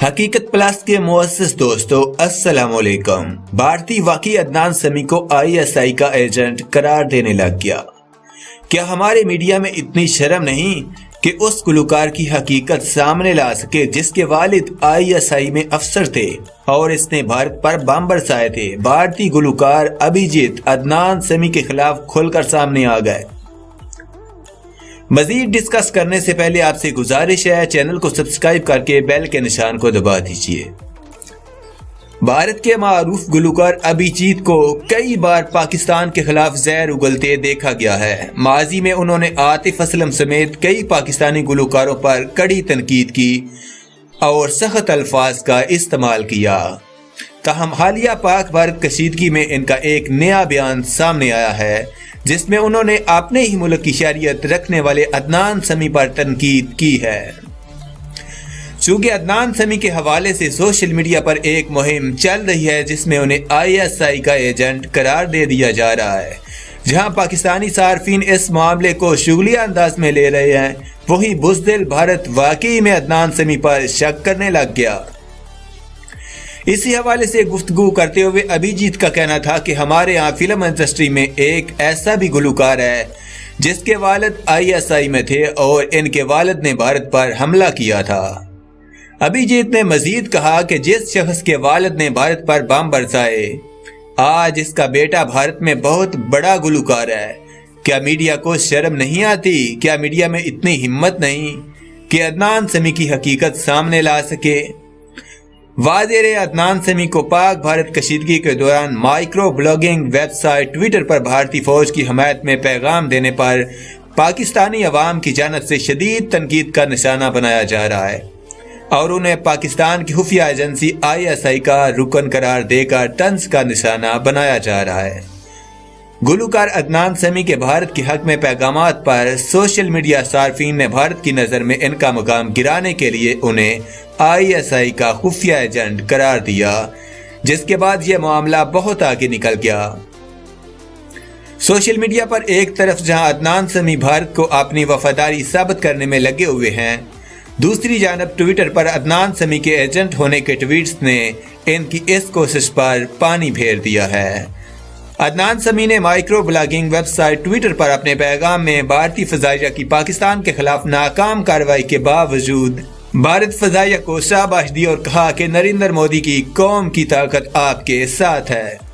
حقیقت پلس کے مؤسس دوستو السلام علیکم۔ بھارتی واقعی عدنان سمیع کو ISI کا ایجنٹ قرار دینے لگ گیا۔ کیا ہمارے میڈیا میں اتنی شرم نہیں کہ اس گلوکار کی حقیقت سامنے لا سکے جس کے والد ISI میں افسر تھے اور اس نے بھارت پر بم برسائے تھے؟ بھارتی گلوکار ابھیجیت عدنان سمیع کے خلاف کھل کر سامنے آ گئے۔ مزید ڈسکس کرنے سے پہلے آپ سے گزارش ہے چینل کو سبسکرائب کر کے بیل کے نشان کو دبا دیجیے۔ بھارت کے معروف گلوکار ابھیجیت کو کئی بار پاکستان کے خلاف زہر اگلتے دیکھا گیا ہے۔ ماضی میں انہوں نے عاطف اسلم سمیت کئی پاکستانی گلوکاروں پر کڑی تنقید کی اور سخت الفاظ کا استعمال کیا۔ تاہم حالیہ پاک بھارت کشیدگی میں ان کا ایک نیا بیان سامنے آیا ہے جس میں انہوں نے اپنے ہی ملک کی شہریت رکھنے والے عدنان سمیع پر تنقید کی ہے۔ چونکہ عدنان سمیع کے حوالے سے سوشل میڈیا پر ایک مہم چل رہی ہے جس میں انہیں ISI کا ایجنٹ قرار دے دیا جا رہا ہے، جہاں پاکستانی صارفین اس معاملے کو شغلیہ انداز میں لے رہے ہیں، وہی بزدل بھارت واقعی میں عدنان سمیع پر شک کرنے لگ گیا۔ اسی حوالے سے گفتگو کرتے ہوئے ابھیجیت کا کہنا تھا کہ ہمارے یہاں فلم انڈسٹری میں ایک ایسا بھی گلوکار ہے جس کے والد ISI میں تھے اور ان کے والد نے بھارت پر حملہ کیا تھا۔ ابھیجیت نے مزید کہا کہ جس شخص کے والد نے بھارت پر بم برسائے، آج اس کا بیٹا بھارت میں بہت بڑا گلوکار ہے۔ کیا میڈیا کو شرم نہیں آتی؟ کیا میڈیا میں اتنی ہمت نہیں کہ عدنان سمیع کی حقیقت سامنے لا سکے؟ واضح رہے عدنان سمیع کو پاک بھارت کشیدگی کے دوران micro blogging website Twitter پر بھارتی فوج کی حمایت میں پیغام دینے پر پاکستانی عوام کی جانب سے شدید تنقید کا نشانہ بنایا جا رہا ہے اور انہیں پاکستان کی خفیہ ایجنسی ISI کا رکن قرار دے کر طنز کا نشانہ بنایا جا رہا ہے۔ گلوکار عدنان سمیع کے بھارت کے حق میں پیغامات پر سوشل میڈیا صارفین نے بھارت کی نظر میں ان کا مقام گرانے کے لیے انہیں ISI کا خفیہ ایجنٹ قرار دیا، جس کے بعد یہ معاملہ بہت آگے نکل گیا۔ سوشل میڈیا پر ایک طرف جہاں عدنان سمیع بھارت کو اپنی وفاداری ثابت کرنے میں لگے ہوئے ہیں، دوسری جانب ٹویٹر پر عدنان سمیع کے ایجنٹ ہونے کے ٹویٹس نے ان کی اس کوشش پر پانی پھیر دیا ہے۔ عدنان سمیع نے micro blogging website Twitter پر اپنے پیغام میں بھارتی فضائیہ کی پاکستان کے خلاف ناکام کارروائی کے باوجود بھارت فضائیہ کو شاباش دی اور کہا کہ نریندر مودی کی قوم کی طاقت آپ کے ساتھ ہے۔